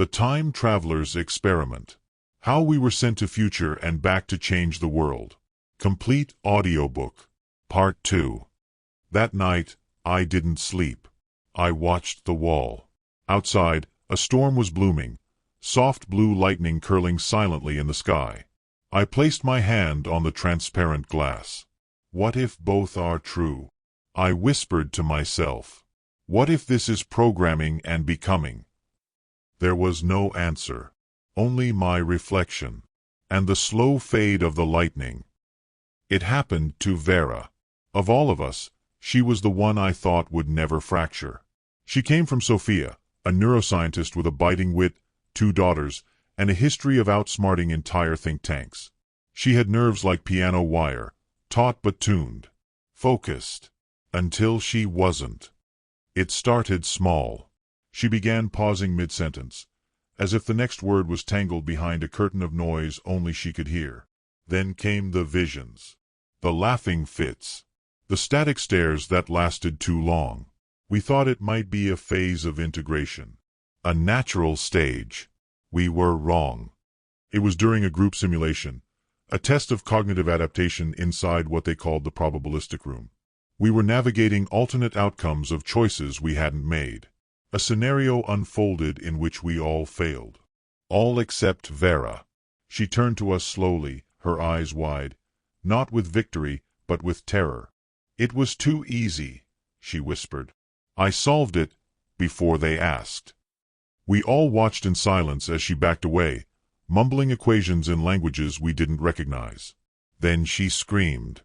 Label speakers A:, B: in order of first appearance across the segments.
A: The Time Traveler's Experiment. How we were sent to future and back to change the world. Complete audiobook. Part 2. That night, I didn't sleep. I watched the wall. Outside, a storm was blooming, soft blue lightning curling silently in the sky. I placed my hand on the transparent glass. What if both are true? I whispered to myself. What if this is programming and becoming? There was no answer. Only my reflection. And the slow fade of the lightning. It happened to Vera. Of all of us, she was the one I thought would never fracture. She came from Sophia, a neuroscientist with a biting wit, 2 daughters, and a history of outsmarting entire think tanks. She had nerves like piano wire, taut but tuned, focused, until she wasn't. It started small. She began pausing mid-sentence, as if the next word was tangled behind a curtain of noise only she could hear. Then came the visions, the laughing fits, the static stares that lasted too long. We thought it might be a phase of integration, a natural stage. We were wrong. It was during a group simulation, a test of cognitive adaptation inside what they called the probabilistic room. We were navigating alternate outcomes of choices we hadn't made. A scenario unfolded in which we all failed. All except Vera. She turned to us slowly, her eyes wide, not with victory, but with terror. "It was too easy," she whispered. "I solved it before they asked." We all watched in silence as she backed away, mumbling equations in languages we didn't recognize. Then she screamed.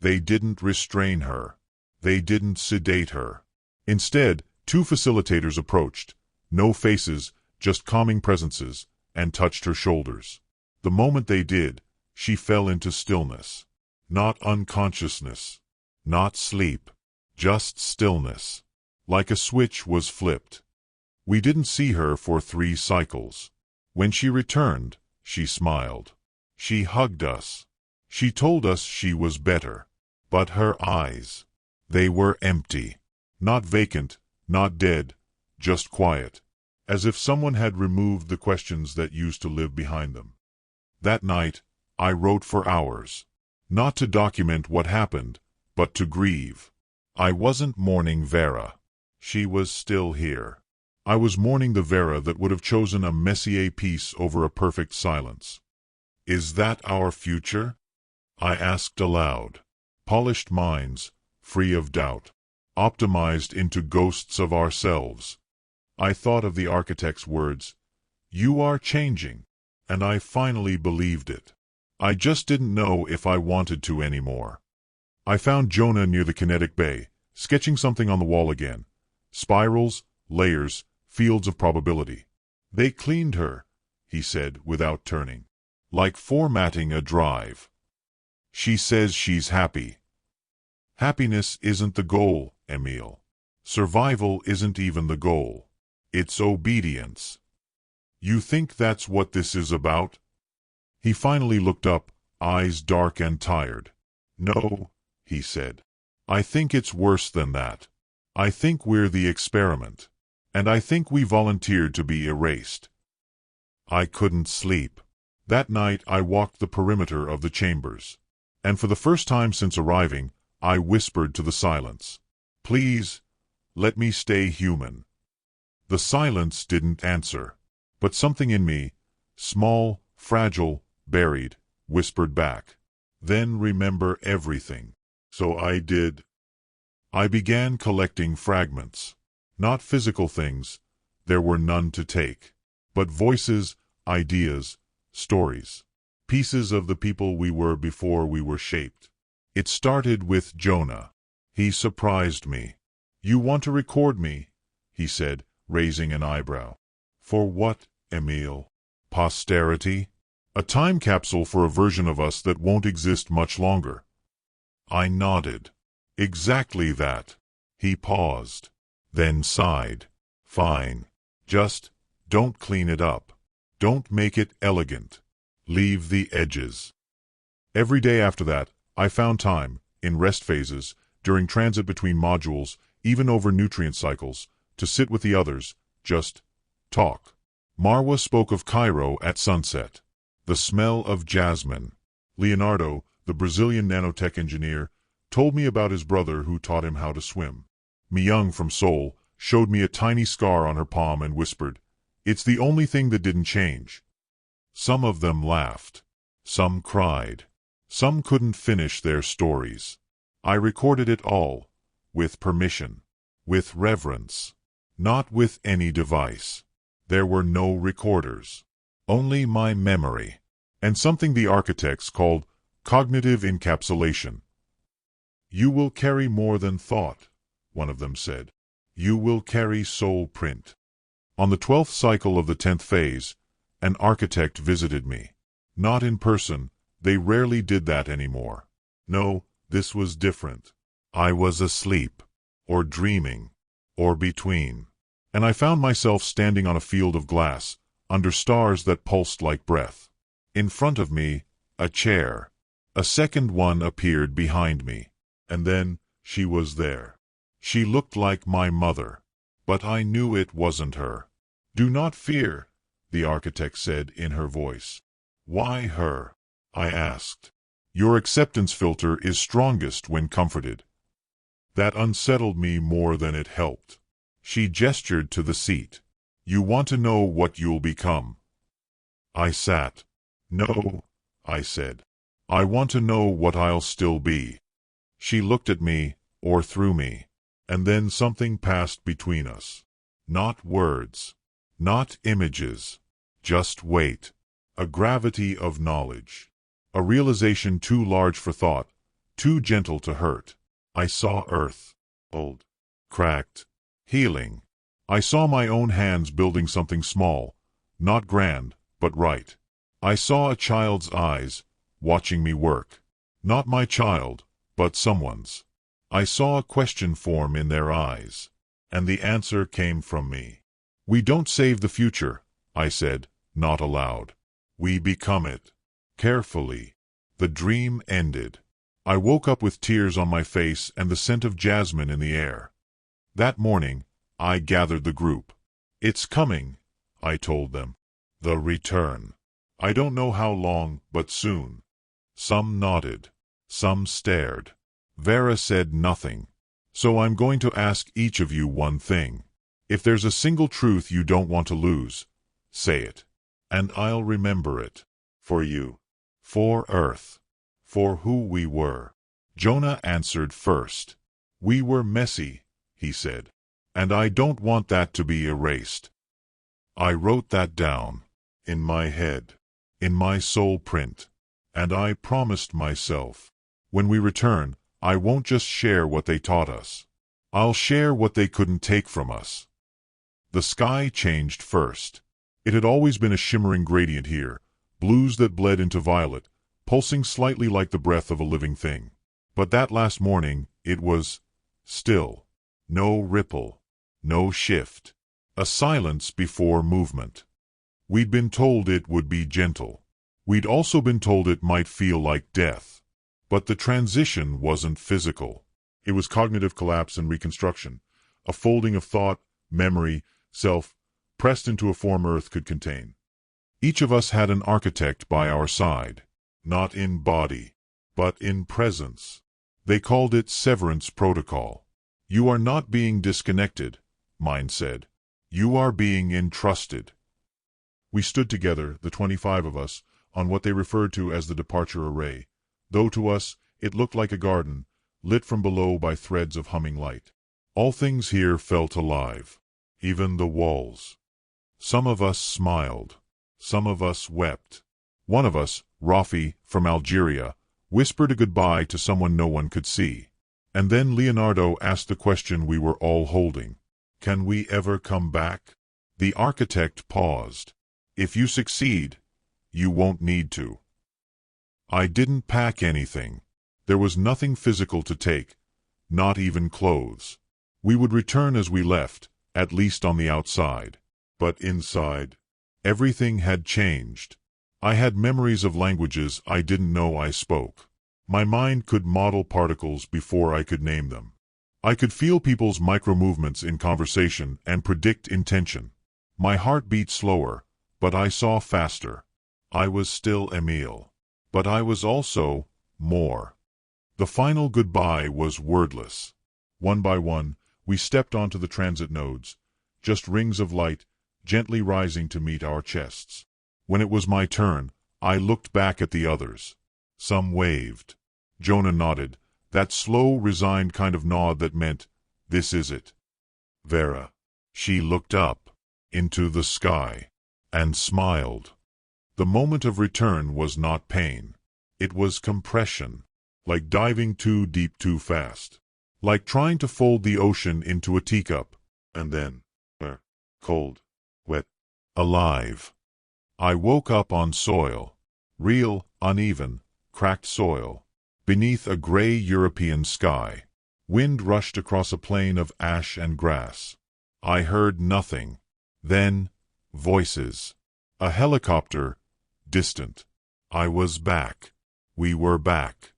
A: They didn't restrain her. They didn't sedate her. Instead, 2 facilitators approached, no faces, just calming presences, and touched her shoulders. The moment they did, she fell into stillness. Not unconsciousness. Not sleep. Just stillness. Like a switch was flipped. We didn't see her for 3 cycles. When she returned, she smiled. She hugged us. She told us she was better. But her eyes, they were empty. Not vacant, not dead, just quiet. As if someone had removed the questions that used to live behind them. That night, I wrote for hours. Not to document what happened, but to grieve. I wasn't mourning Vera. She was still here. I was mourning the Vera that would have chosen a Messier peace over a perfect silence. Is that our future? I asked aloud. Polished minds, free of doubt. Optimized into ghosts of ourselves. I thought of the architect's words, "You are changing," and I finally believed it. I just didn't know if I wanted to anymore. I found Jonah near the kinetic bay, sketching something on the wall again. Spirals, layers, fields of probability. "They cleaned her," he said without turning. "Like formatting a drive. She says she's happy." Happiness isn't the goal, Emil. Survival isn't even the goal. It's obedience. You think that's what this is about? He finally looked up, eyes dark and tired. "No," he said. "I think it's worse than that. I think we're the experiment. And I think we volunteered to be erased." I couldn't sleep. That night I walked the perimeter of the chambers. And for the first time since arriving, I whispered to the silence. "Please, let me stay human." The silence didn't answer. But something in me, small, fragile, buried, whispered back. "Then remember everything." So I did. I began collecting fragments. Not physical things, there were none to take. But voices, ideas, stories. Pieces of the people we were before we were shaped. It started with Jonah. He surprised me. "You want to record me?" he said, raising an eyebrow. "For what, Emil? Posterity? A time capsule for a version of us that won't exist much longer." I nodded. "Exactly that." He paused, then sighed. "Fine. Just don't clean it up. Don't make it elegant. Leave the edges." Every day after that, I found time, in rest phases, during transit between modules, even over nutrient cycles, to sit with the others, just talk. Marwa spoke of Cairo at sunset. The smell of jasmine. Leonardo, the Brazilian nanotech engineer, told me about his brother who taught him how to swim. Myung from Seoul showed me a tiny scar on her palm and whispered, "It's the only thing that didn't change." Some of them laughed. Some cried. Some couldn't finish their stories. I recorded it all, with permission, with reverence, not with any device. There were no recorders, only my memory, and something the architects called cognitive encapsulation. "You will carry more than thought," one of them said. "You will carry soul print." On the 12th cycle of the 10th phase, an architect visited me. Not in person, they rarely did that anymore. No, this was different. I was asleep, or dreaming, or between. And I found myself standing on a field of glass, under stars that pulsed like breath. In front of me, a chair. A second one appeared behind me. And then, she was there. She looked like my mother. But I knew it wasn't her. "Do not fear," the architect said in her voice. "Why her?" I asked. "Your acceptance filter is strongest when comforted." That unsettled me more than it helped. She gestured to the seat. "You want to know what you'll become?" I sat. "No," I said. "I want to know what I'll still be." She looked at me, or through me, and then something passed between us. Not words, not images, just weight, a gravity of knowledge, a realization too large for thought, too gentle to hurt. I saw Earth, old, cracked, healing. I saw my own hands building something small, not grand, but right. I saw a child's eyes, watching me work. Not my child, but someone's. I saw a question form in their eyes, and the answer came from me. "We don't save the future," I said, not aloud. "We become it." Carefully. The dream ended. I woke up with tears on my face and the scent of jasmine in the air. That morning, I gathered the group. "It's coming," I told them. "The return. I don't know how long, but soon." Some nodded. Some stared. Vera said nothing. "So I'm going to ask each of you one thing. If there's a single truth you don't want to lose, say it. And I'll remember it. For you. For Earth. For who we were." Jonah answered first. "We were messy," he said. "And I don't want that to be erased." I wrote that down. In my head. In my soul print. And I promised myself, when we return, I won't just share what they taught us. I'll share what they couldn't take from us. The sky changed first. It had always been a shimmering gradient here, blues that bled into violet, pulsing slightly like the breath of a living thing. But that last morning, it was still. No ripple. No shift. A silence before movement. We'd been told it would be gentle. We'd also been told it might feel like death. But the transition wasn't physical. It was cognitive collapse and reconstruction, a folding of thought, memory, self, pressed into a form Earth could contain. Each of us had an architect by our side, not in body, but in presence. They called it severance protocol. "You are not being disconnected," mine said. "You are being entrusted." We stood together, the 25 of us, on what they referred to as the departure array, though to us it looked like a garden, lit from below by threads of humming light. All things here felt alive, even the walls. Some of us smiled. Some of us wept. One of us, Rafi, from Algeria, whispered a goodbye to someone no one could see. And then Leonardo asked the question we were all holding. "Can we ever come back?" The architect paused. "If you succeed, you won't need to." I didn't pack anything. There was nothing physical to take, not even clothes. We would return as we left, at least on the outside. But inside, everything had changed. I had memories of languages I didn't know I spoke. My mind could model particles before I could name them. I could feel people's micro-movements in conversation and predict intention. My heart beat slower, but I saw faster. I was still Emil. But I was also more. The final goodbye was wordless. One by one, we stepped onto the transit nodes, just rings of light, gently rising to meet our chests. When it was my turn, I looked back at the others. Some waved. Jonah nodded, that slow, resigned kind of nod that meant, this is it. Vera. She looked up, into the sky, and smiled. The moment of return was not pain. It was compression, like diving too deep too fast. Like trying to fold the ocean into a teacup, and then, cold, wet, alive. I woke up on soil. Real, uneven, cracked soil. Beneath a gray European sky. Wind rushed across a plain of ash and grass. I heard nothing. Then, voices. A helicopter, distant. I was back. We were back.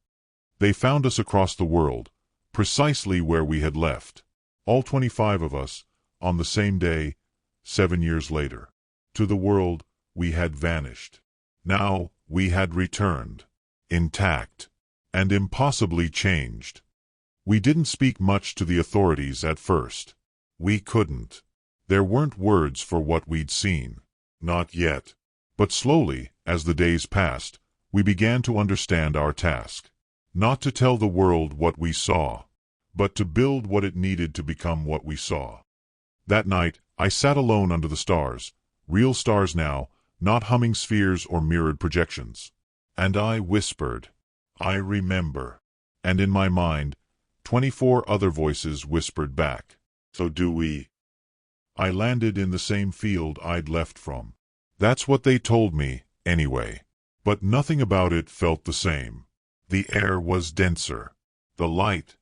A: They found us across the world, precisely where we had left. All 25 of us, on the same day, 7 years later. To the world, we had vanished. Now, we had returned. Intact. And impossibly changed. We didn't speak much to the authorities at first. We couldn't. There weren't words for what we'd seen. Not yet. But slowly, as the days passed, we began to understand our task. Not to tell the world what we saw, but to build what it needed to become what we saw. That night, I sat alone under the stars, real stars now, not humming spheres or mirrored projections. And I whispered, I remember. And in my mind, 24 other voices whispered back, so do we. I landed in the same field I'd left from. That's what they told me, anyway. But nothing about it felt the same. The air was denser. The light,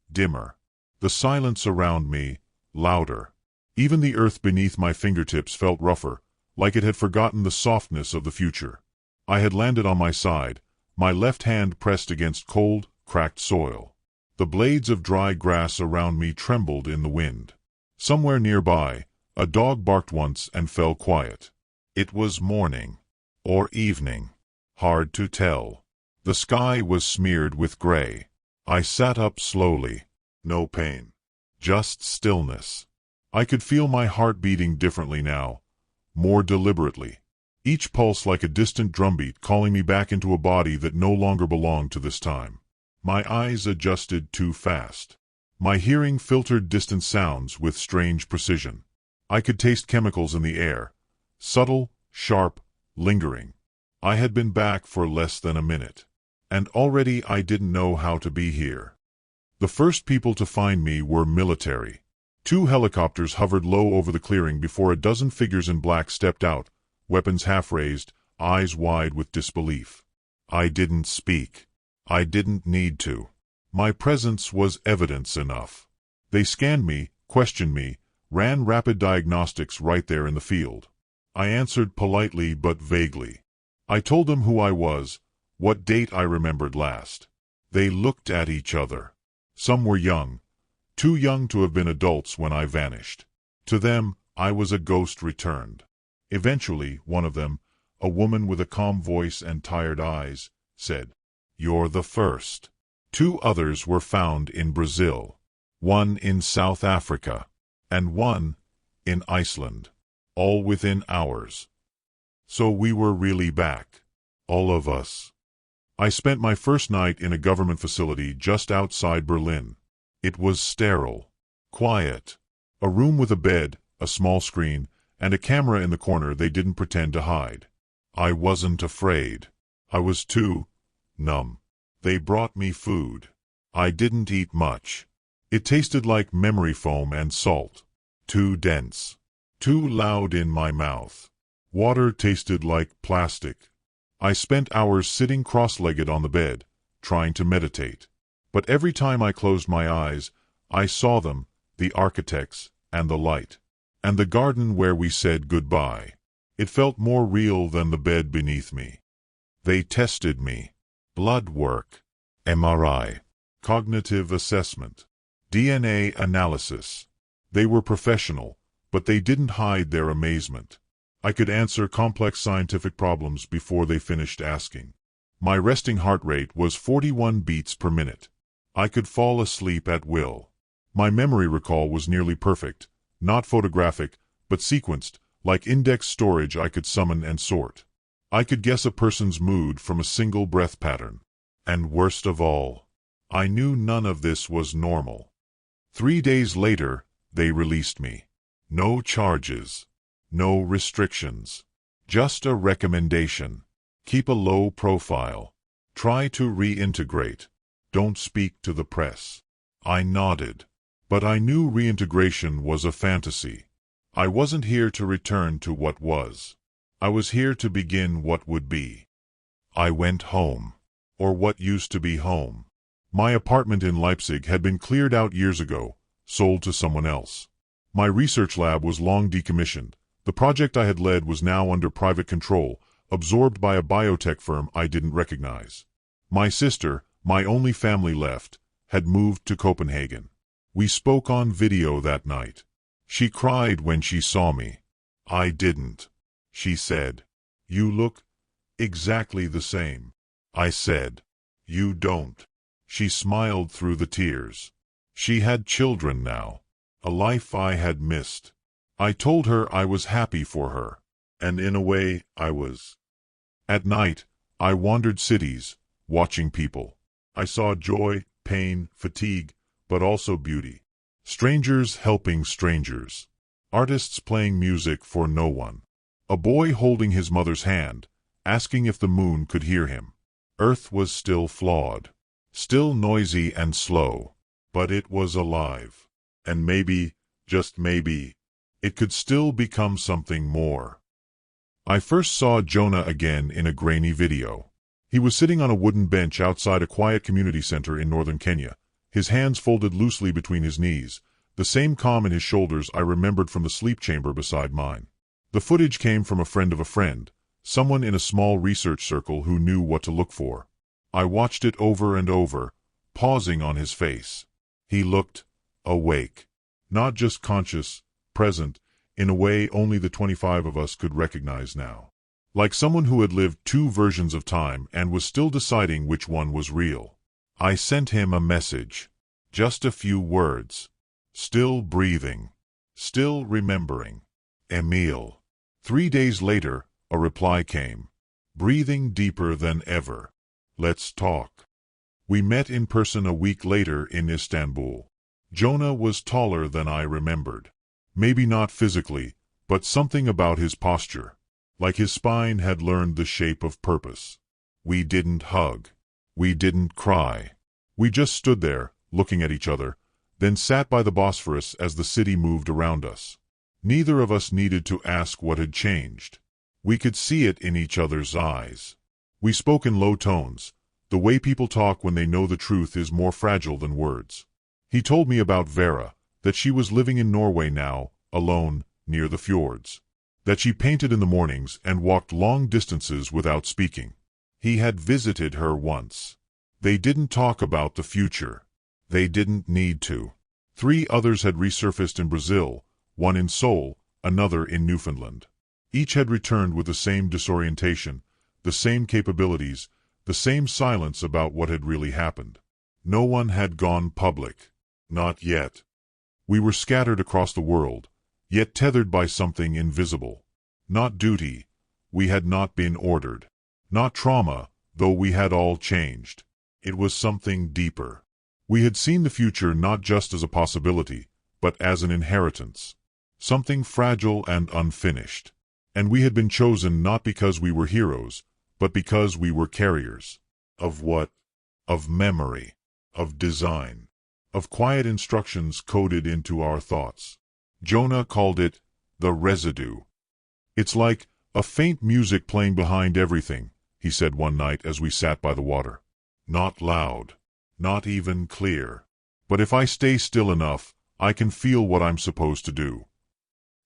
A: dimmer. The silence around me, louder. Even the earth beneath my fingertips felt rougher, like it had forgotten the softness of the future. I had landed on my side, my left hand pressed against cold, cracked soil. The blades of dry grass around me trembled in the wind. Somewhere nearby, a dog barked once and fell quiet. It was morning. Or evening. Hard to tell. The sky was smeared with gray. I sat up slowly. No pain. Just stillness. I could feel my heart beating differently now. More deliberately. Each pulse like a distant drumbeat calling me back into a body that no longer belonged to this time. My eyes adjusted too fast. My hearing filtered distant sounds with strange precision. I could taste chemicals in the air. Subtle, sharp, lingering. I had been back for less than a minute. And already I didn't know how to be here. The first people to find me were military. 2 helicopters hovered low over the clearing before a dozen figures in black stepped out, weapons half raised, eyes wide with disbelief. I didn't speak. I didn't need to. My presence was evidence enough. They scanned me, questioned me, ran rapid diagnostics right there in the field. I answered politely but vaguely. I told them who I was, what date I remembered last. They looked at each other. Some were young, too young to have been adults when I vanished. To them, I was a ghost returned. Eventually, one of them, a woman with a calm voice and tired eyes, said, "You're the first." 2 others were found in Brazil, one in South Africa, and one in Iceland, all within hours. So we were really back, all of us. I spent my first night in a government facility just outside Berlin. It was sterile, quiet, a room with a bed, a small screen, and a camera in the corner they didn't pretend to hide. I wasn't afraid. I was too numb. They brought me food. I didn't eat much. It tasted like memory foam and salt. Too dense. Too loud in my mouth. Water tasted like plastic. I spent hours sitting cross-legged on the bed, trying to meditate. But every time I closed my eyes, I saw them, the architects, and the light. And the garden where we said goodbye. It felt more real than the bed beneath me. They tested me. Blood work, MRI, cognitive assessment, DNA analysis. They were professional, but they didn't hide their amazement. I could answer complex scientific problems before they finished asking. My resting heart rate was 41 beats per minute. I could fall asleep at will. My memory recall was nearly perfect, not photographic, but sequenced, like index storage I could summon and sort. I could guess a person's mood from a single breath pattern. And worst of all, I knew none of this was normal. 3 days later, they released me. No charges. No restrictions. Just a recommendation. Keep a low profile. Try to reintegrate. Don't speak to the press. I nodded. But I knew reintegration was a fantasy. I wasn't here to return to what was. I was here to begin what would be. I went home. Or what used to be home. My apartment in Leipzig had been cleared out years ago, sold to someone else. My research lab was long decommissioned. The project I had led was now under private control, absorbed by a biotech firm I didn't recognize. My sister, my only family left, had moved to Copenhagen. We spoke on video that night. She cried when she saw me. I didn't. She said, "You look exactly the same." I said, "You don't." She smiled through the tears. She had children now, a life I had missed. I told her I was happy for her, and in a way I was. At night, I wandered cities, watching people. I saw joy, pain, fatigue, but also beauty. Strangers helping strangers. Artists playing music for no one. A boy holding his mother's hand, asking if the moon could hear him. Earth was still flawed, still noisy and slow, but it was alive. And maybe, just maybe, it could still become something more. I first saw Jonah again in a grainy video. He was sitting on a wooden bench outside a quiet community center in northern Kenya, his hands folded loosely between his knees, the same calm in his shoulders I remembered from the sleep chamber beside mine. The footage came from a friend of a friend, someone in a small research circle who knew what to look for. I watched it over and over, pausing on his face. He looked awake, not just conscious, present, in a way only the 25 of us could recognize now. Like someone who had lived 2 versions of time and was still deciding which one was real. I sent him a message. Just a few words. Still breathing. Still remembering. Emil. 3 days later, a reply came. Breathing deeper than ever. Let's talk. We met in person a week later in Istanbul. Jonah was taller than I remembered. Maybe not physically, but something about his posture. Like his spine had learned the shape of purpose. We didn't hug. We didn't cry. We just stood there, looking at each other, then sat by the Bosphorus as the city moved around us. Neither of us needed to ask what had changed. We could see it in each other's eyes. We spoke in low tones. The way people talk when they know the truth is more fragile than words. He told me about Vera, that she was living in Norway now, alone, near the fjords. That she painted in the mornings and walked long distances without speaking. He had visited her once. They didn't talk about the future. They didn't need to. 3 others had resurfaced in Brazil, one in Seoul, another in Newfoundland. Each had returned with the same disorientation, the same capabilities, the same silence about what had really happened. No one had gone public. Not yet. We were scattered across the world, yet tethered by something invisible. Not duty. We had not been ordered. Not trauma, though we had all changed. It was something deeper. We had seen the future not just as a possibility, but as an inheritance. Something fragile and unfinished. And we had been chosen not because we were heroes, but because we were carriers. Of what? Of memory. Of design. Of quiet instructions coded into our thoughts. Jonah called it the residue. It's like a faint music playing behind everything, he said one night as we sat by the water. Not loud. Not even clear. But if I stay still enough, I can feel what I'm supposed to do.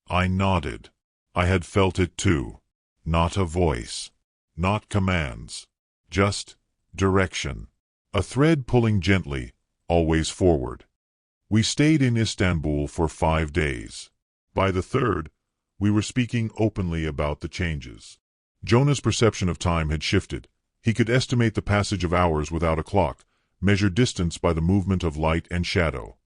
A: I nodded. I had felt it too. Not a voice. Not commands. Just direction. A thread pulling gently, always forward. We stayed in Istanbul for 5 days. By the third, we were speaking openly about the changes. Jonah's perception of time had shifted. He could estimate the passage of hours without a clock, measure distance by the movement of light and shadow.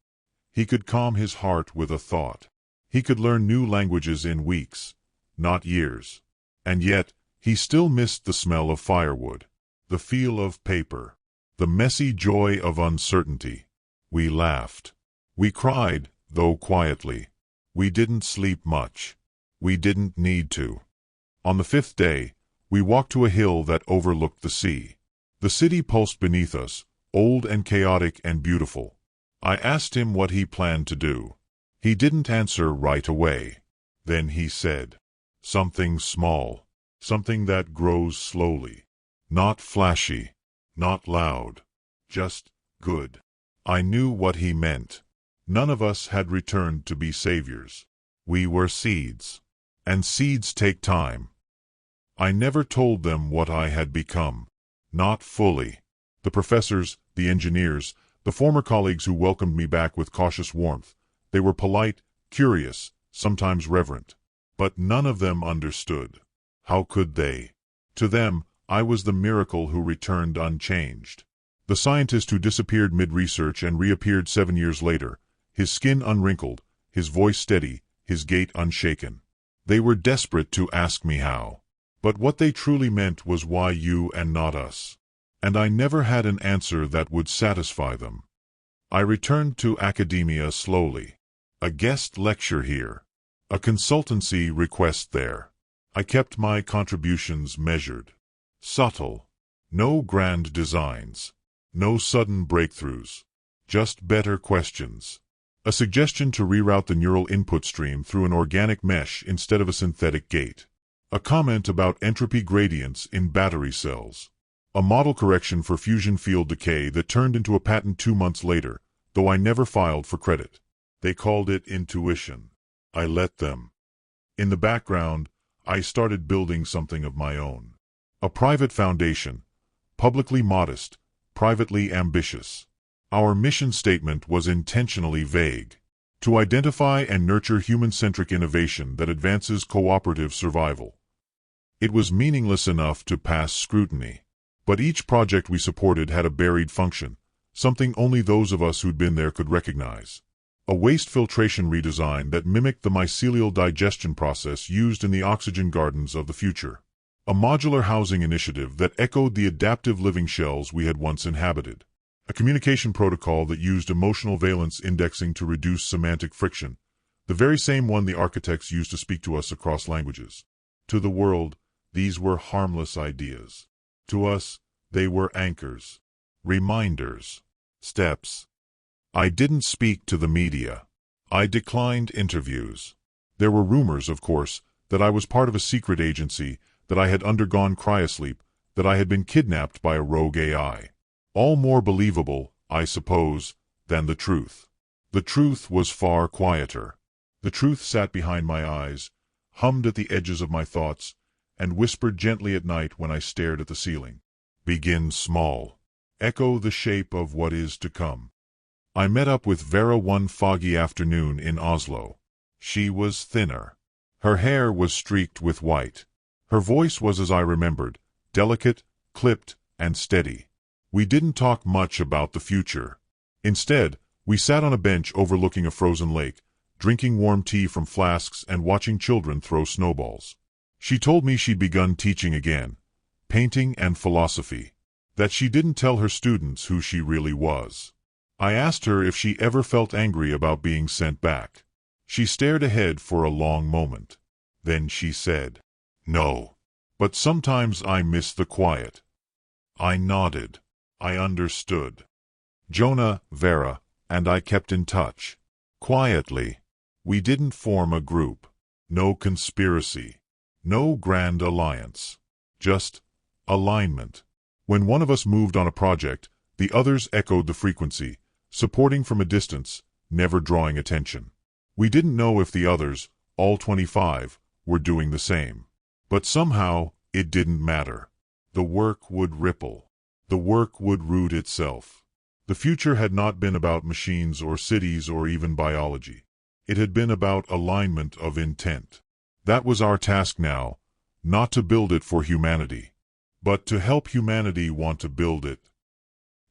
A: He could calm his heart with a thought. He could learn new languages in weeks, not years. And yet, he still missed the smell of firewood, the feel of paper, the messy joy of uncertainty. We laughed. We cried, though quietly. We didn't sleep much. We didn't need to. On the fifth day, we walked to a hill that overlooked the sea. The city pulsed beneath us, old and chaotic and beautiful. I asked him what he planned to do. He didn't answer right away. Then he said, "Something small, something that grows slowly. Not flashy, not loud, just good." I knew what he meant. None of us had returned to be saviors. We were seeds. And seeds take time. I never told them what I had become. Not fully. The professors, the engineers, the former colleagues who welcomed me back with cautious warmth, they were polite, curious, sometimes reverent. But none of them understood. How could they? To them, I was the miracle who returned unchanged. The scientist who disappeared mid-research and reappeared 7 years later, his skin unwrinkled, his voice steady, his gait unshaken. They were desperate to ask me how. But what they truly meant was why you and not us. And I never had an answer that would satisfy them. I returned to academia slowly. A guest lecture here. A consultancy request there. I kept my contributions measured. Subtle. No grand designs. No sudden breakthroughs. Just better questions. A suggestion to reroute the neural input stream through an organic mesh instead of a synthetic gate. A comment about entropy gradients in battery cells. A model correction for fusion field decay that turned into a patent 2 months later, though I never filed for credit. They called it intuition. I let them. In the background, I started building something of my own. A private foundation. Publicly modest, privately ambitious. Our mission statement was intentionally vague. To identify and nurture human-centric innovation that advances cooperative survival. It was meaningless enough to pass scrutiny. But each project we supported had a buried function, something only those of us who'd been there could recognize. A waste filtration redesign that mimicked the mycelial digestion process used in the oxygen gardens of the future. A modular housing initiative that echoed the adaptive living shells we had once inhabited. A communication protocol that used emotional valence indexing to reduce semantic friction, the very same one the architects used to speak to us across languages. To the world, these were harmless ideas. To us, they were anchors, reminders, steps. I didn't speak to the media. I declined interviews. There were rumors, of course, that I was part of a secret agency, that I had undergone cryosleep, that I had been kidnapped by a rogue AI. All more believable, I suppose, than the truth. The truth was far quieter. The truth sat behind my eyes, hummed at the edges of my thoughts, and whispered gently at night when I stared at the ceiling. Begin small. Echo the shape of what is to come. I met up with Vera one foggy afternoon in Oslo. She was thinner. Her hair was streaked with white. Her voice was as I remembered, delicate, clipped, and steady. We didn't talk much about the future. Instead, we sat on a bench overlooking a frozen lake, drinking warm tea from flasks and watching children throw snowballs. She told me she'd begun teaching again, painting and philosophy, that she didn't tell her students who she really was. I asked her if she ever felt angry about being sent back. She stared ahead for a long moment. Then she said, "No. But sometimes I miss the quiet." I nodded. I understood. Jonah, Vera, and I kept in touch. Quietly. We didn't form a group. No conspiracy. No grand alliance. Just alignment. When one of us moved on a project, the others echoed the frequency, supporting from a distance, never drawing attention. We didn't know if the others, all 25, were doing the same. But somehow, it didn't matter. The work would ripple. The work would root itself. The future had not been about machines or cities or even biology. It had been about alignment of intent. That was our task now, not to build it for humanity, but to help humanity want to build it.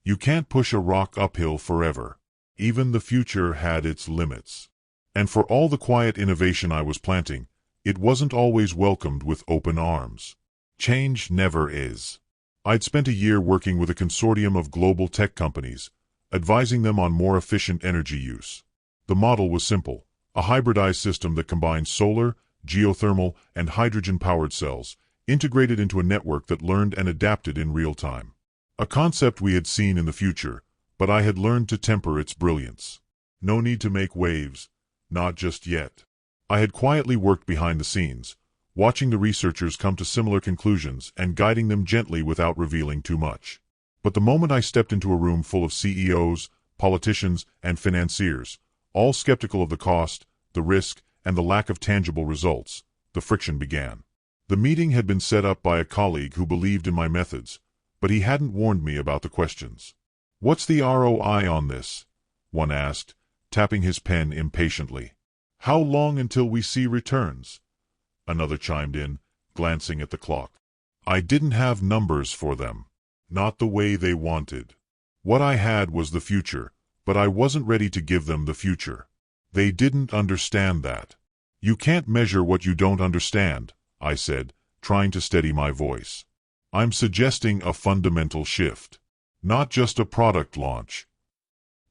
A: You can't push a rock uphill forever. Even the future had its limits. And for all the quiet innovation I was planting, it wasn't always welcomed with open arms. Change never is. I'd spent a year working with a consortium of global tech companies, advising them on more efficient energy use. The model was simple, a hybridized system that combined solar, geothermal, and hydrogen-powered cells, integrated into a network that learned and adapted in real time. A concept we had seen in the future, but I had learned to temper its brilliance. No need to make waves, not just yet. I had quietly worked behind the scenes, watching the researchers come to similar conclusions and guiding them gently without revealing too much. But the moment I stepped into a room full of CEOs, politicians, and financiers, all skeptical of the cost, the risk, and the lack of tangible results, the friction began. The meeting had been set up by a colleague who believed in my methods, but he hadn't warned me about the questions. "What's the ROI on this?" one asked, tapping his pen impatiently. "How long until we see returns?" Another chimed in, glancing at the clock. I didn't have numbers for them. Not the way they wanted. What I had was the future, but I wasn't ready to give them the future. They didn't understand that. "You can't measure what you don't understand," I said, trying to steady my voice. "I'm suggesting a fundamental shift. Not just a product launch."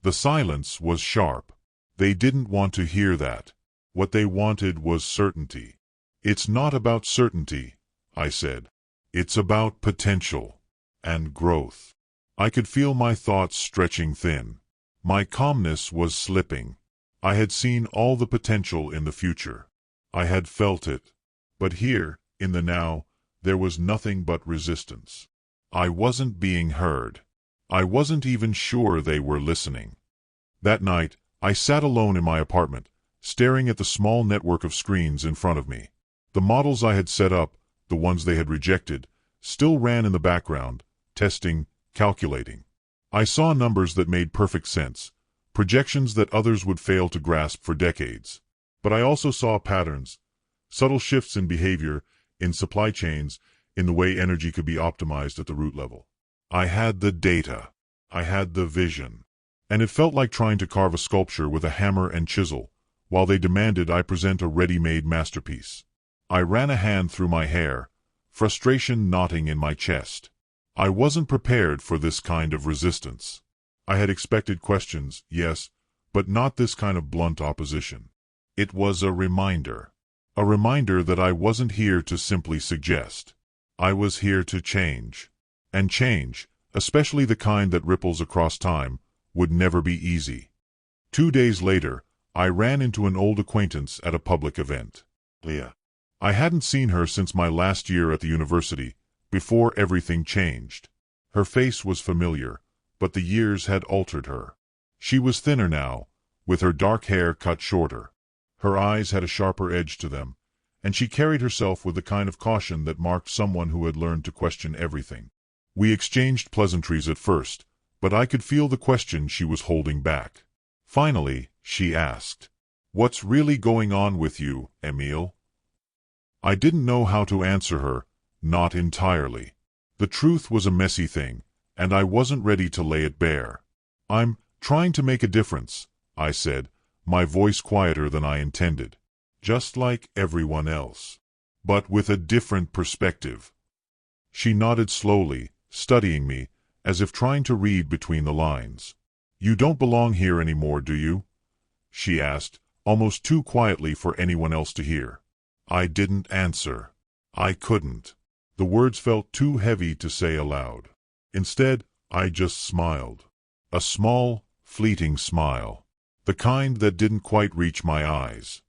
A: The silence was sharp. They didn't want to hear that. What they wanted was certainty. "It's not about certainty," I said. "It's about potential. And growth." I could feel my thoughts stretching thin. My calmness was slipping. I had seen all the potential in the future. I had felt it. But here, in the now, there was nothing but resistance. I wasn't being heard. I wasn't even sure they were listening. That night, I sat alone in my apartment, staring at the small network of screens in front of me. The models I had set up, the ones they had rejected, still ran in the background, testing, calculating. I saw numbers that made perfect sense, projections that others would fail to grasp for decades. But I also saw patterns, subtle shifts in behavior, in supply chains, in the way energy could be optimized at the root level. I had the data. I had the vision. And it felt like trying to carve a sculpture with a hammer and chisel, while they demanded I present a ready-made masterpiece. I ran a hand through my hair, frustration knotting in my chest. I wasn't prepared for this kind of resistance. I had expected questions, yes, but not this kind of blunt opposition. It was a reminder that I wasn't here to simply suggest. I was here to change. And change, especially the kind that ripples across time, would never be easy. 2 days later, I ran into an old acquaintance at a public event. Leah. I hadn't seen her since my last year at the university, before everything changed. Her face was familiar, but the years had altered her. She was thinner now, with her dark hair cut shorter. Her eyes had a sharper edge to them, and she carried herself with the kind of caution that marked someone who had learned to question everything. We exchanged pleasantries at first, but I could feel the question she was holding back. Finally, she asked, "What's really going on with you, Emile?" I didn't know how to answer her, not entirely. The truth was a messy thing, and I wasn't ready to lay it bare. "I'm trying to make a difference," I said, my voice quieter than I intended. "Just like everyone else. But with a different perspective." She nodded slowly, studying me, as if trying to read between the lines. "You don't belong here anymore, do you?" she asked, almost too quietly for anyone else to hear. I didn't answer. I couldn't. The words felt too heavy to say aloud. Instead, I just smiled. A small, fleeting smile. The kind that didn't quite reach my eyes.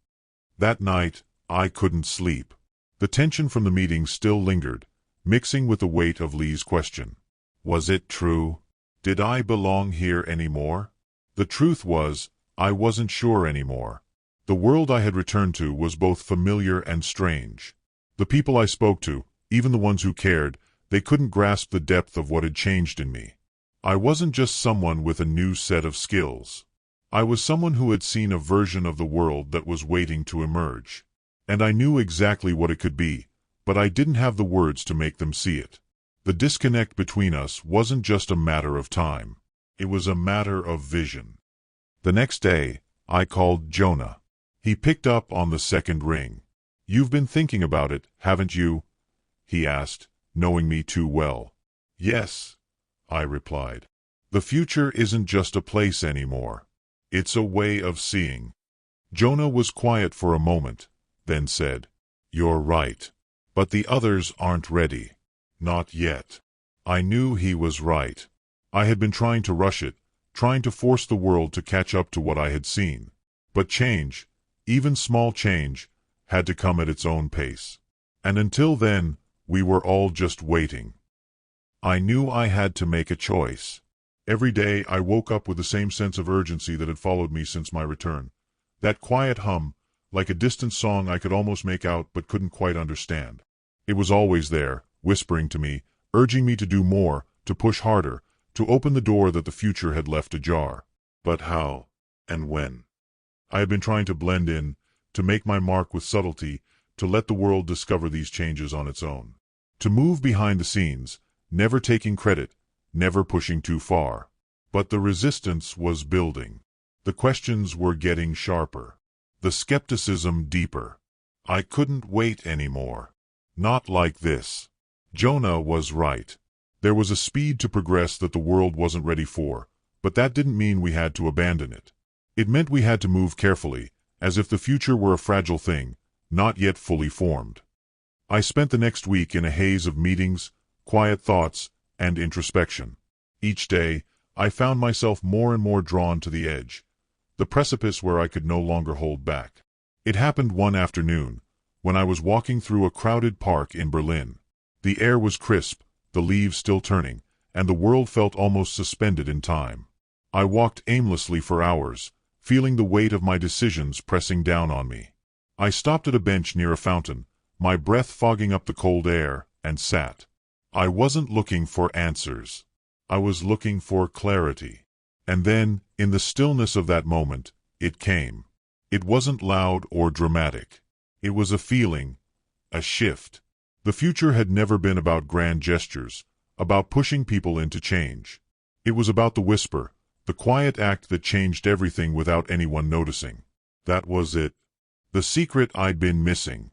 A: That night, I couldn't sleep. The tension from the meeting still lingered, mixing with the weight of Lee's question. Was it true? Did I belong here anymore? The truth was, I wasn't sure anymore. The world I had returned to was both familiar and strange. The people I spoke to, even the ones who cared, they couldn't grasp the depth of what had changed in me. I wasn't just someone with a new set of skills. I was someone who had seen a version of the world that was waiting to emerge. And I knew exactly what it could be, but I didn't have the words to make them see it. The disconnect between us wasn't just a matter of time. It was a matter of vision. The next day, I called Jonah. He picked up on the second ring. "You've been thinking about it, haven't you?" he asked, knowing me too well. "Yes," I replied. "The future isn't just a place anymore. It's a way of seeing." Jonah was quiet for a moment, then said, "You're right. But the others aren't ready. Not yet." I knew he was right. I had been trying to rush it, trying to force the world to catch up to what I had seen. But change, even small change, had to come at its own pace. And until then, we were all just waiting. I knew I had to make a choice. Every day I woke up with the same sense of urgency that had followed me since my return. That quiet hum, like a distant song I could almost make out but couldn't quite understand. It was always there, whispering to me, urging me to do more, to push harder, to open the door that the future had left ajar. But how? And when? I had been trying to blend in, to make my mark with subtlety, to let the world discover these changes on its own. To move behind the scenes, never taking credit, never pushing too far. But the resistance was building. The questions were getting sharper. The skepticism deeper. I couldn't wait anymore. Not like this. Jonah was right. There was a speed to progress that the world wasn't ready for, but that didn't mean we had to abandon it. It meant we had to move carefully, as if the future were a fragile thing, not yet fully formed. I spent the next week in a haze of meetings, quiet thoughts, and introspection. Each day, I found myself more and more drawn to the edge, the precipice where I could no longer hold back. It happened one afternoon, when I was walking through a crowded park in Berlin. The air was crisp, the leaves still turning, and the world felt almost suspended in time. I walked aimlessly for hours, feeling the weight of my decisions pressing down on me. I stopped at a bench near a fountain, my breath fogging up the cold air, and sat. I wasn't looking for answers. I was looking for clarity. And then, in the stillness of that moment, it came. It wasn't loud or dramatic. It was a feeling, a shift. The future had never been about grand gestures, about pushing people into change. It was about the whisper, the quiet act that changed everything without anyone noticing. That was it. The secret I'd been missing.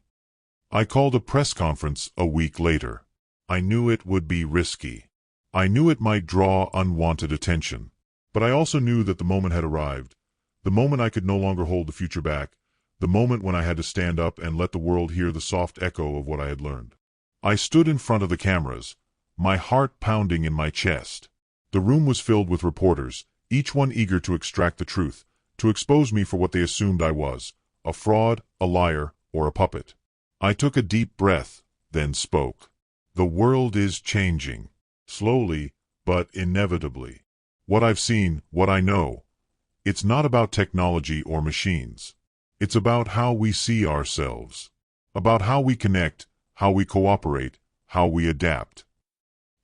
A: I called a press conference a week later. I knew it would be risky. I knew it might draw unwanted attention. But I also knew that the moment had arrived, the moment I could no longer hold the future back, the moment when I had to stand up and let the world hear the soft echo of what I had learned. I stood in front of the cameras, my heart pounding in my chest. The room was filled with reporters, each one eager to extract the truth, to expose me for what they assumed I was, a fraud, a liar, or a puppet. I took a deep breath, then spoke. The world is changing. Slowly, but inevitably. What I've seen, what I know, it's not about technology or machines. It's about how we see ourselves. About how we connect, how we cooperate, how we adapt.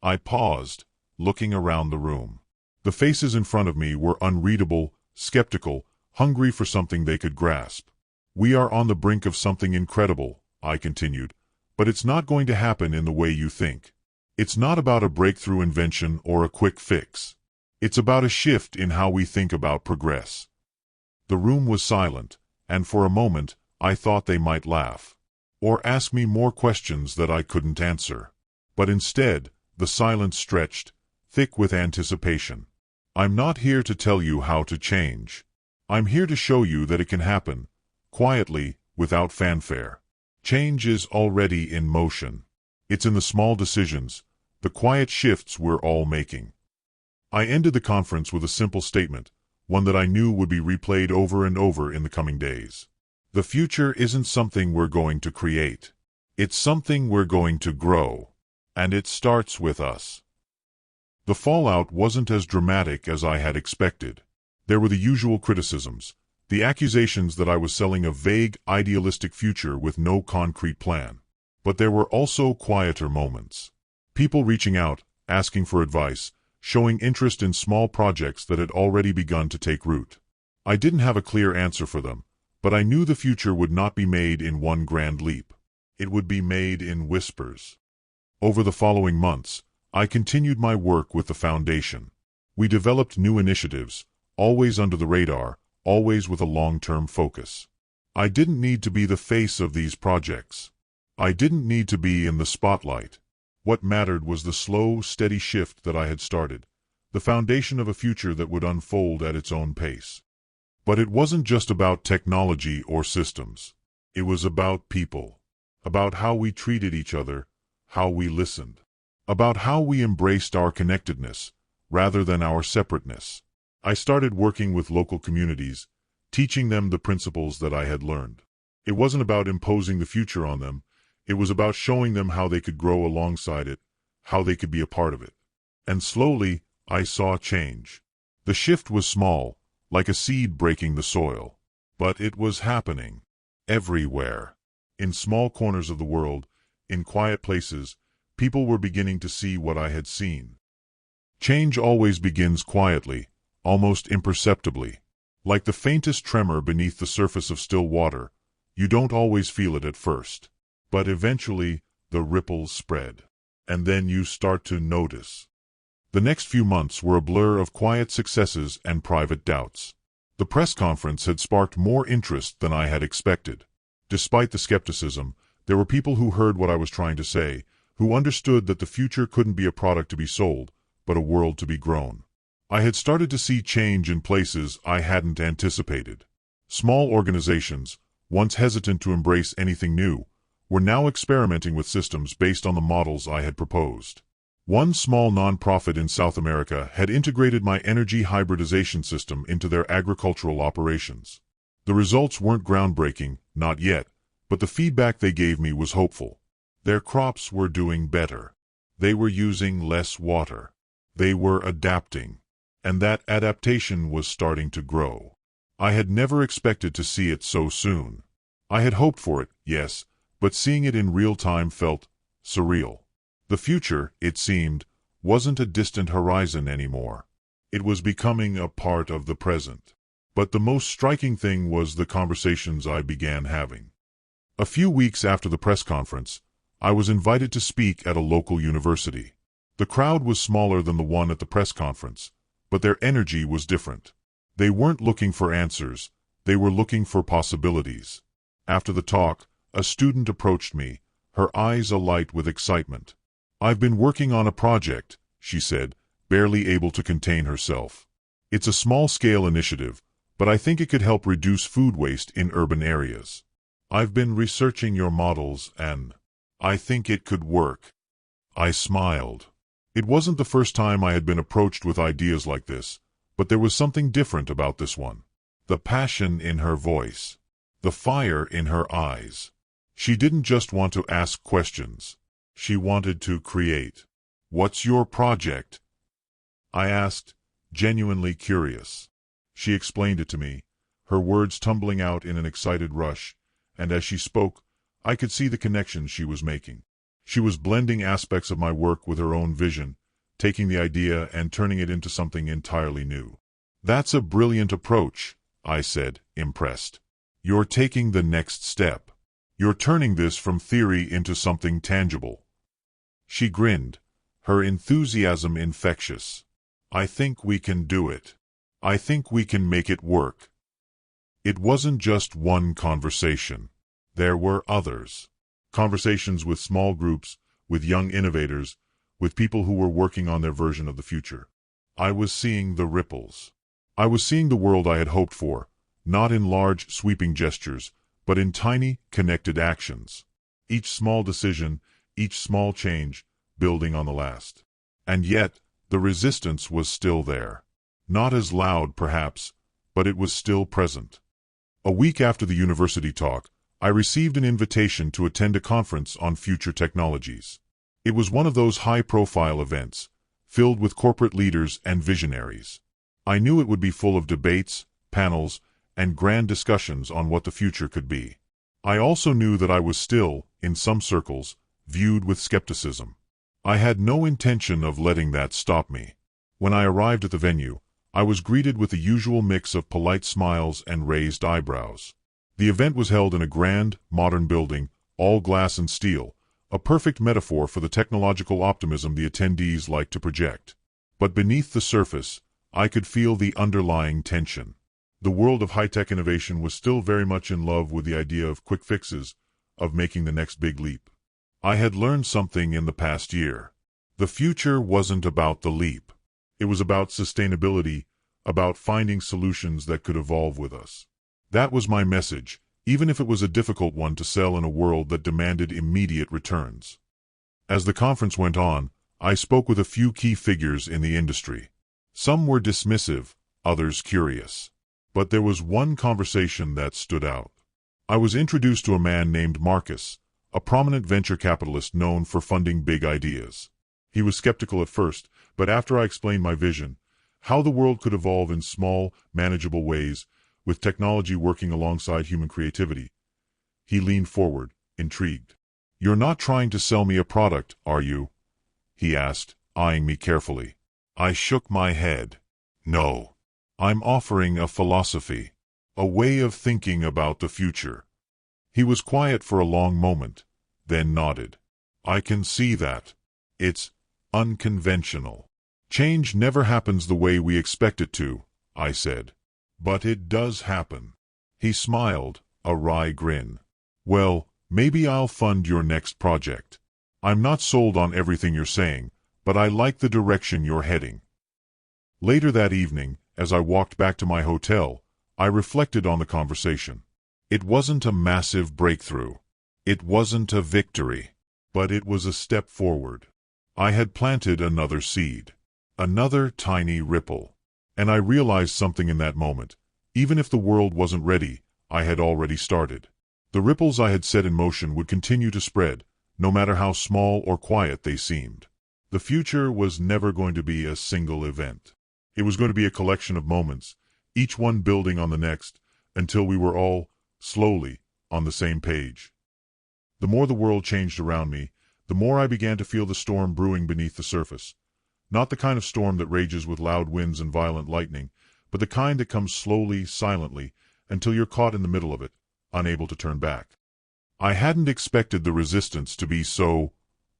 A: I paused, looking around the room. The faces in front of me were unreadable, skeptical, hungry for something they could grasp. "We are on the brink of something incredible," I continued, "but it's not going to happen in the way you think. It's not about a breakthrough invention or a quick fix. It's about a shift in how we think about progress." The room was silent, and for a moment I thought they might laugh, or ask me more questions that I couldn't answer. But instead, the silence stretched, thick with anticipation. "I'm not here to tell you how to change. I'm here to show you that it can happen, quietly, without fanfare. Change is already in motion. It's in the small decisions, the quiet shifts we're all making." I ended the conference with a simple statement, one that I knew would be replayed over and over in the coming days. The future isn't something we're going to create. It's something we're going to grow. And it starts with us. The fallout wasn't as dramatic as I had expected. There were the usual criticisms, the accusations that I was selling a vague, idealistic future with no concrete plan. But there were also quieter moments. People reaching out, asking for advice, showing interest in small projects that had already begun to take root. I didn't have a clear answer for them, but I knew the future would not be made in one grand leap. It would be made in whispers. Over the following months, I continued my work with the foundation. We developed new initiatives, always under the radar, always with a long-term focus. I didn't need to be the face of these projects. I didn't need to be in the spotlight. What mattered was the slow, steady shift that I had started, the foundation of a future that would unfold at its own pace. But it wasn't just about technology or systems. It was about people, about how we treated each other, how we listened, about how we embraced our connectedness, rather than our separateness. I started working with local communities, teaching them the principles that I had learned. It wasn't about imposing the future on them, it was about showing them how they could grow alongside it, how they could be a part of it. And slowly, I saw change. The shift was small, like a seed breaking the soil. But it was happening. Everywhere. In small corners of the world, in quiet places, people were beginning to see what I had seen. Change always begins quietly, almost imperceptibly. Like the faintest tremor beneath the surface of still water, you don't always feel it at first. But eventually, the ripples spread. And then you start to notice. The next few months were a blur of quiet successes and private doubts. The press conference had sparked more interest than I had expected. Despite the skepticism, there were people who heard what I was trying to say, who understood that the future couldn't be a product to be sold, but a world to be grown. I had started to see change in places I hadn't anticipated. Small organizations, once hesitant to embrace anything new, were now experimenting with systems based on the models I had proposed. One small nonprofit in South America had integrated my energy hybridization system into their agricultural operations. The results weren't groundbreaking, not yet, but the feedback they gave me was hopeful. Their crops were doing better. They were using less water. They were adapting. And that adaptation was starting to grow. I had never expected to see it so soon. I had hoped for it, yes, but seeing it in real time felt surreal. The future, it seemed, wasn't a distant horizon anymore. It was becoming a part of the present. But the most striking thing was the conversations I began having. A few weeks after the press conference, I was invited to speak at a local university. The crowd was smaller than the one at the press conference, but their energy was different. They weren't looking for answers, they were looking for possibilities. After the talk, a student approached me, her eyes alight with excitement. "I've been working on a project," she said, barely able to contain herself. "It's a small-scale initiative, but I think it could help reduce food waste in urban areas. I've been researching your models and I think it could work." I smiled. It wasn't the first time I had been approached with ideas like this, but there was something different about this one. The passion in her voice. The fire in her eyes. She didn't just want to ask questions. She wanted to create. "What's your project?" I asked, genuinely curious. She explained it to me, her words tumbling out in an excited rush, and as she spoke, I could see the connections she was making. She was blending aspects of my work with her own vision, taking the idea and turning it into something entirely new. "That's a brilliant approach," I said, impressed. "You're taking the next step. You're turning this from theory into something tangible." She grinned, her enthusiasm infectious. "I think we can do it. I think we can make it work." It wasn't just one conversation. There were others. Conversations with small groups, with young innovators, with people who were working on their version of the future. I was seeing the ripples. I was seeing the world I had hoped for, not in large, sweeping gestures, but in tiny, connected actions. Each small decision, each small change, building on the last. And yet, the resistance was still there. Not as loud, perhaps, but it was still present. A week after the university talk, I received an invitation to attend a conference on future technologies. It was one of those high-profile events, filled with corporate leaders and visionaries. I knew it would be full of debates, panels, and grand discussions on what the future could be. I also knew that I was still, in some circles, viewed with skepticism. I had no intention of letting that stop me. When I arrived at the venue, I was greeted with the usual mix of polite smiles and raised eyebrows. The event was held in a grand, modern building, all glass and steel, a perfect metaphor for the technological optimism the attendees liked to project. But beneath the surface, I could feel the underlying tension. The world of high-tech innovation was still very much in love with the idea of quick fixes, of making the next big leap. I had learned something in the past year. The future wasn't about the leap. It was about sustainability, about finding solutions that could evolve with us. That was my message, even if it was a difficult one to sell in a world that demanded immediate returns. As the conference went on, I spoke with a few key figures in the industry. Some were dismissive, others curious. But there was one conversation that stood out. I was introduced to a man named Marcus, a prominent venture capitalist known for funding big ideas. He was skeptical at first, but after I explained my vision, how the world could evolve in small, manageable ways, with technology working alongside human creativity, he leaned forward, intrigued. "You're not trying to sell me a product, are you?" he asked, eyeing me carefully. I shook my head. "No. I'm offering a philosophy, a way of thinking about the future." He was quiet for a long moment, then nodded. "I can see that. It's unconventional. Change never happens the way we expect it to," I said. "But it does happen." He smiled, a wry grin. "Well, maybe I'll fund your next project. I'm not sold on everything you're saying, but I like the direction you're heading." Later that evening, as I walked back to my hotel, I reflected on the conversation. It wasn't a massive breakthrough. It wasn't a victory. But it was a step forward. I had planted another seed. Another tiny ripple. And I realized something in that moment. Even if the world wasn't ready, I had already started. The ripples I had set in motion would continue to spread, no matter how small or quiet they seemed. The future was never going to be a single event. It was going to be a collection of moments, each one building on the next, until we were all, slowly, on the same page. The more the world changed around me, the more I began to feel the storm brewing beneath the surface. Not the kind of storm that rages with loud winds and violent lightning, but the kind that comes slowly, silently, until you're caught in the middle of it, unable to turn back. I hadn't expected the resistance to be so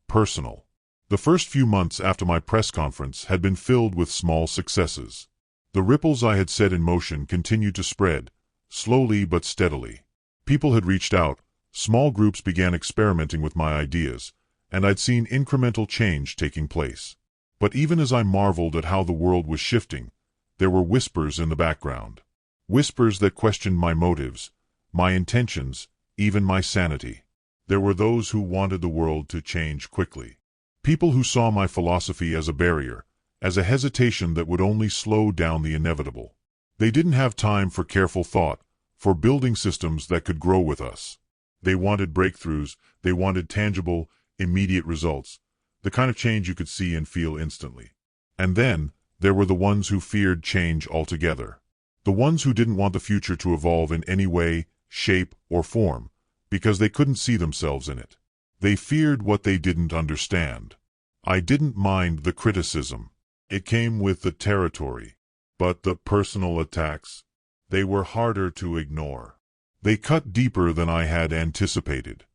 A: personal. The first few months after my press conference had been filled with small successes. The ripples I had set in motion continued to spread, slowly but steadily. People had reached out, small groups began experimenting with my ideas, and I'd seen incremental change taking place. But even as I marveled at how the world was shifting, there were whispers in the background. Whispers that questioned my motives, my intentions, even my sanity. There were those who wanted the world to change quickly. People who saw my philosophy as a barrier, as a hesitation that would only slow down the inevitable. They didn't have time for careful thought, for building systems that could grow with us. They wanted breakthroughs, they wanted tangible, immediate results, the kind of change you could see and feel instantly. And then, there were the ones who feared change altogether. The ones who didn't want the future to evolve in any way, shape, or form, because they couldn't see themselves in it. They feared what they didn't understand. I didn't mind the criticism. It came with the territory. But the personal attacks, they were harder to ignore. They cut deeper than I had anticipated.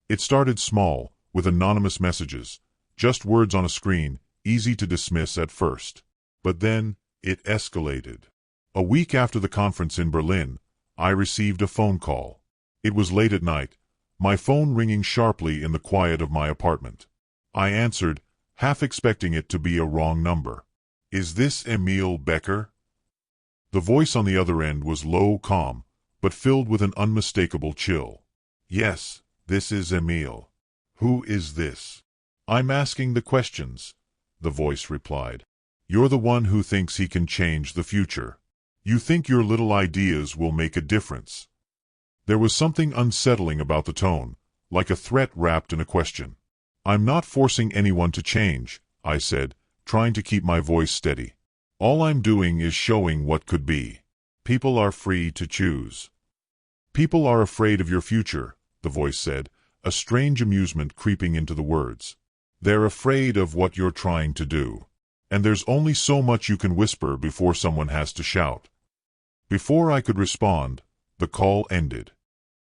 A: It started small, with anonymous messages, just words on a screen, easy to dismiss at first. But then, it escalated. A week after the conference in Berlin, I received a phone call. It was late at night, my phone ringing sharply in the quiet of my apartment. I answered, half expecting it to be a wrong number. "Is this Emil Becker?" The voice on the other end was low, calm, but filled with an unmistakable chill. "Yes, this is Emil. Who is this?" "I'm asking the questions," the voice replied. "You're the one who thinks he can change the future. You think your little ideas will make a difference." There was something unsettling about the tone, like a threat wrapped in a question. "I'm not forcing anyone to change," I said, trying to keep my voice steady. "All I'm doing is showing what could be. People are free to choose." "People are afraid of your future," the voice said, a strange amusement creeping into the words. "They're afraid of what you're trying to do." And there's only so much you can whisper before someone has to shout. Before I could respond, the call ended.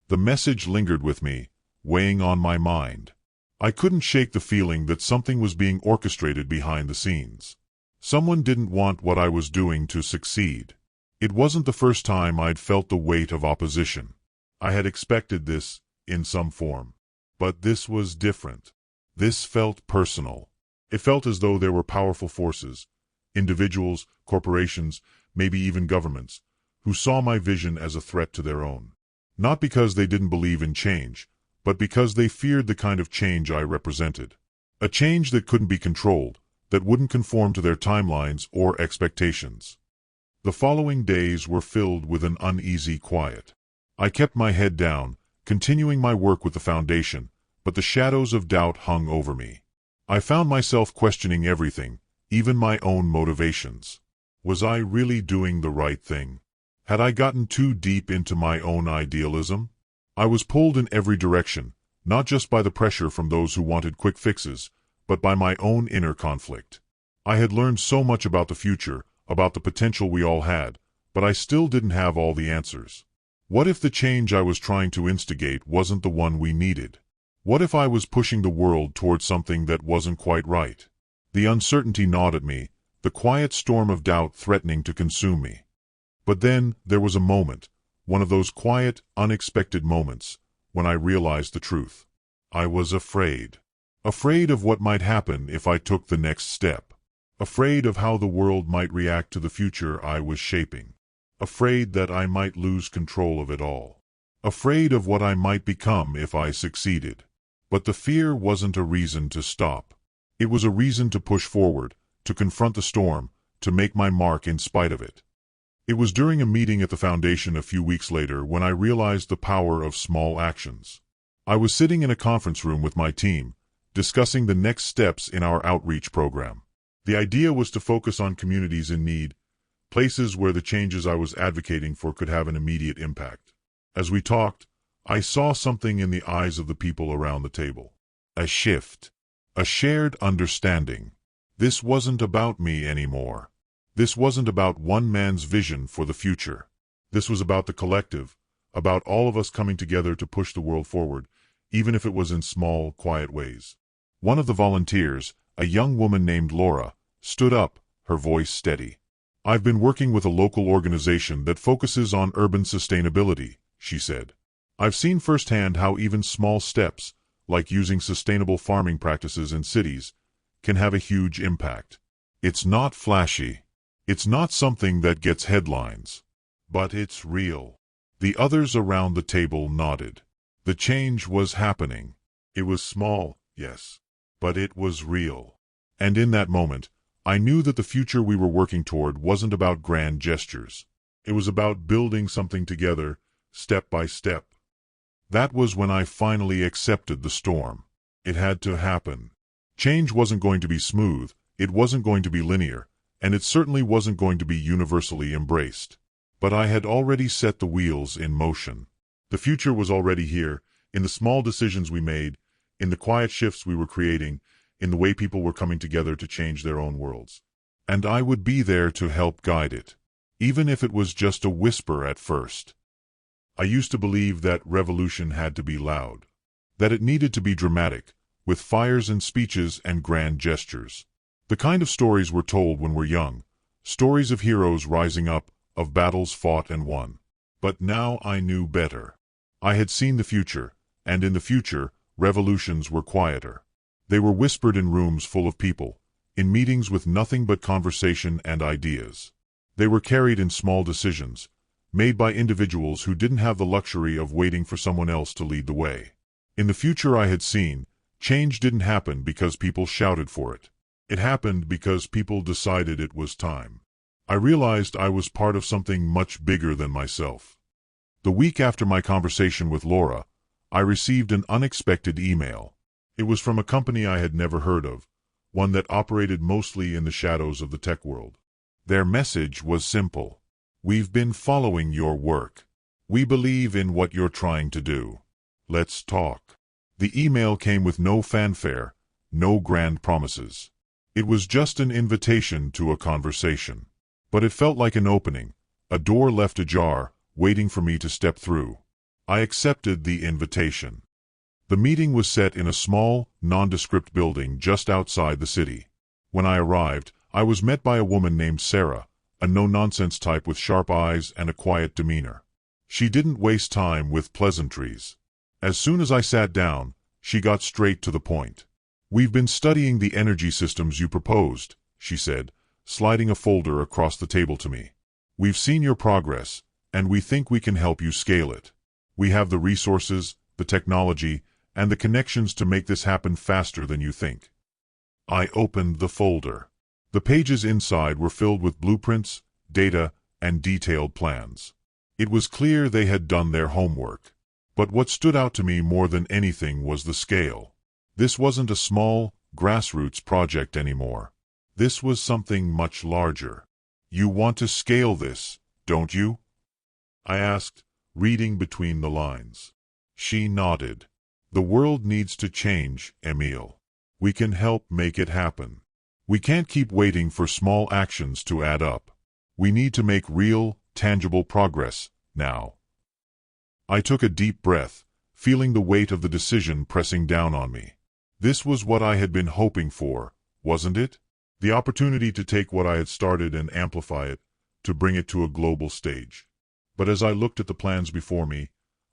A: The message lingered with me, weighing on my mind. I couldn't shake the feeling that something was being orchestrated behind the scenes. Someone didn't want what I was doing to succeed. It wasn't the first time I'd felt the weight of opposition. I had expected this, in some form. But this was different. This felt personal. It felt as though there were powerful forces, individuals, corporations, maybe even governments, who saw my vision as a threat to their own. Not because they didn't believe in change, but because they feared the kind of change I represented. A change that couldn't be controlled, that wouldn't conform to their timelines or expectations. The following days were filled with an uneasy quiet. I kept my head down, continuing my work with the foundation, but the shadows of doubt hung over me. I found myself questioning everything, even my own motivations. Was I really doing the right thing? Had I gotten too deep into my own idealism? I was pulled in every direction, not just by the pressure from those who wanted quick fixes, but by my own inner conflict. I had learned so much about the future, about the potential we all had, but I still didn't have all the answers. What if the change I was trying to instigate wasn't the one we needed? What if I was pushing the world towards something that wasn't quite right? The uncertainty gnawed at me, the quiet storm of doubt threatening to consume me. But then there was a moment, one of those quiet, unexpected moments, when I realized the truth. I was afraid. Afraid of what might happen if I took the next step. Afraid of how the world might react to the future I was shaping. Afraid that I might lose control of it all. Afraid of what I might become if I succeeded. But the fear wasn't a reason to stop. It was a reason to push forward, to confront the storm, to make my mark in spite of it. It was during a meeting at the foundation a few weeks later when I realized the power of small actions. I was sitting in a conference room with my team, discussing the next steps in our outreach program. The idea was to focus on communities in need, places where the changes I was advocating for could have an immediate impact. As we talked, I saw something in the eyes of the people around the table. A shift. A shared understanding. This wasn't about me anymore. This wasn't about one man's vision for the future. This was about the collective, about all of us coming together to push the world forward, even if it was in small, quiet ways. One of the volunteers, a young woman named Laura, stood up, her voice steady. "I've been working with a local organization that focuses on urban sustainability," she said. "I've seen firsthand how even small steps, like using sustainable farming practices in cities, can have a huge impact. It's not flashy. It's not something that gets headlines. But it's real." The others around the table nodded. The change was happening. It was small, yes, but it was real. And in that moment, I knew that the future we were working toward wasn't about grand gestures. It was about building something together, step by step. That was when I finally accepted the storm. It had to happen. Change wasn't going to be smooth, it wasn't going to be linear, and it certainly wasn't going to be universally embraced. But I had already set the wheels in motion. The future was already here, in the small decisions we made, in the quiet shifts we were creating, in the way people were coming together to change their own worlds. And I would be there to help guide it, even if it was just a whisper at first. I used to believe that revolution had to be loud, that it needed to be dramatic, with fires and speeches and grand gestures. The kind of stories we're told when we're young, stories of heroes rising up, of battles fought and won. But now I knew better. I had seen the future, and in the future, revolutions were quieter. They were whispered in rooms full of people, in meetings with nothing but conversation and ideas. They were carried in small decisions, made by individuals who didn't have the luxury of waiting for someone else to lead the way. In the future I had seen, change didn't happen because people shouted for it. It happened because people decided it was time. I realized I was part of something much bigger than myself. The week after my conversation with Laura, I received an unexpected email. It was from a company I had never heard of, one that operated mostly in the shadows of the tech world. Their message was simple. "We've been following your work. We believe in what you're trying to do. Let's talk." The email came with no fanfare, no grand promises. It was just an invitation to a conversation. But it felt like an opening, a door left ajar, waiting for me to step through. I accepted the invitation. The meeting was set in a small, nondescript building just outside the city. When I arrived, I was met by a woman named Sarah, a no-nonsense type with sharp eyes and a quiet demeanor. She didn't waste time with pleasantries. As soon as I sat down, she got straight to the point. "We've been studying the energy systems you proposed," she said, sliding a folder across the table to me. "We've seen your progress, and we think we can help you scale it. We have the resources, the technology, and the connections to make this happen faster than you think." I opened the folder. The pages inside were filled with blueprints, data, and detailed plans. It was clear they had done their homework. But what stood out to me more than anything was the scale. This wasn't a small, grassroots project anymore. This was something much larger. "You want to scale this, don't you?" I asked, reading between the lines. She nodded. "The world needs to change, Emil. We can help make it happen. We can't keep waiting for small actions to add up. We need to make real, tangible progress, now." I took a deep breath, feeling the weight of the decision pressing down on me. This was what I had been hoping for, wasn't it? The opportunity to take what I had started and amplify it, to bring it to a global stage. But as I looked at the plans before me,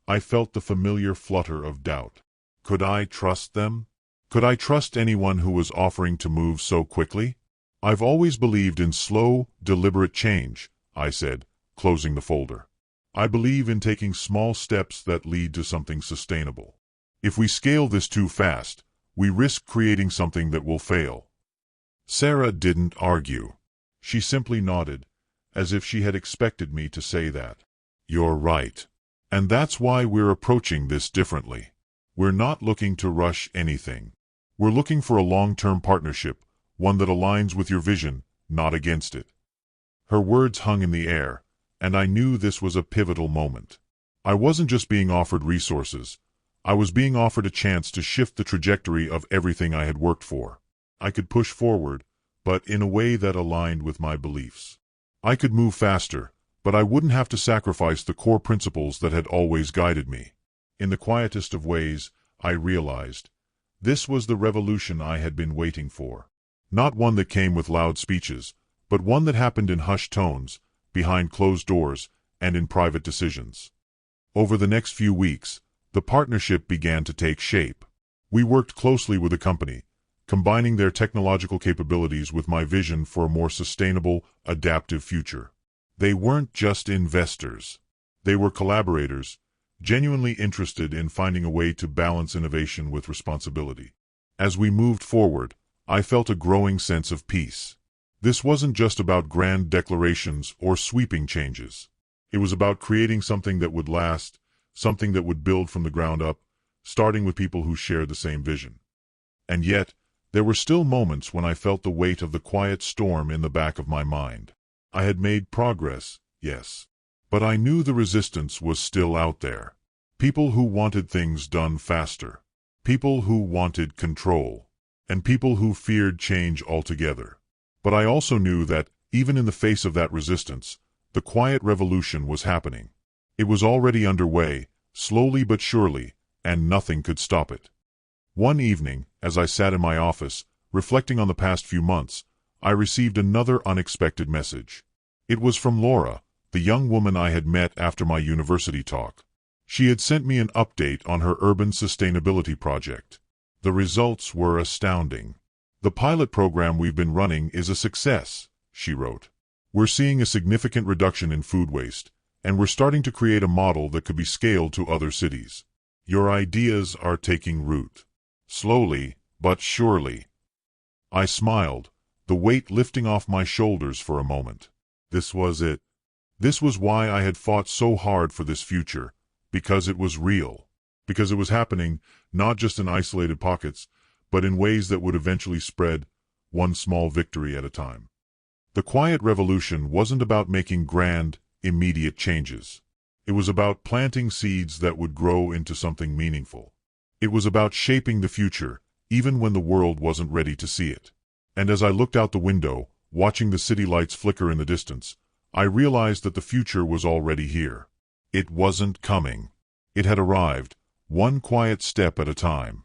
A: I felt the familiar flutter of doubt. Could I trust them? Could I trust anyone who was offering to move so quickly? "I've always believed in slow, deliberate change," I said, closing the folder. "I believe in taking small steps that lead to something sustainable. If we scale this too fast, we risk creating something that will fail." Sarah didn't argue. She simply nodded, as if she had expected me to say that. "You're right. And that's why we're approaching this differently. We're not looking to rush anything. We're looking for a long-term partnership, one that aligns with your vision, not against it." Her words hung in the air, and I knew this was a pivotal moment. I wasn't just being offered resources. I was being offered a chance to shift the trajectory of everything I had worked for. I could push forward, but in a way that aligned with my beliefs. I could move faster, but I wouldn't have to sacrifice the core principles that had always guided me. In the quietest of ways, I realized this was the revolution I had been waiting for. Not one that came with loud speeches, but one that happened in hushed tones, behind closed doors, and in private decisions. Over the next few weeks, the partnership began to take shape. We worked closely with the company, combining their technological capabilities with my vision for a more sustainable, adaptive future. They weren't just investors. They were collaborators, genuinely interested in finding a way to balance innovation with responsibility. As we moved forward, I felt a growing sense of peace. This wasn't just about grand declarations or sweeping changes. It was about creating something that would last, something that would build from the ground up, starting with people who shared the same vision. And yet, there were still moments when I felt the weight of the quiet storm in the back of my mind. I had made progress, yes. But I knew the resistance was still out there. People who wanted things done faster. People who wanted control. And people who feared change altogether. But I also knew that, even in the face of that resistance, the quiet revolution was happening. It was already underway, slowly but surely, and nothing could stop it. One evening, as I sat in my office, reflecting on the past few months, I received another unexpected message. It was from Laura, the young woman I had met after my university talk. She had sent me an update on her urban sustainability project. The results were astounding. "The pilot program we've been running is a success," she wrote. "We're seeing a significant reduction in food waste, and we're starting to create a model that could be scaled to other cities. Your ideas are taking root. Slowly, but surely." I smiled, the weight lifting off my shoulders for a moment. This was it. This was why I had fought so hard for this future, because it was real. Because it was happening, not just in isolated pockets, but in ways that would eventually spread, one small victory at a time. The quiet revolution wasn't about making grand, immediate changes. It was about planting seeds that would grow into something meaningful. It was about shaping the future, even when the world wasn't ready to see it. And as I looked out the window, watching the city lights flicker in the distance, I realized that the future was already here. It wasn't coming. It had arrived, one quiet step at a time.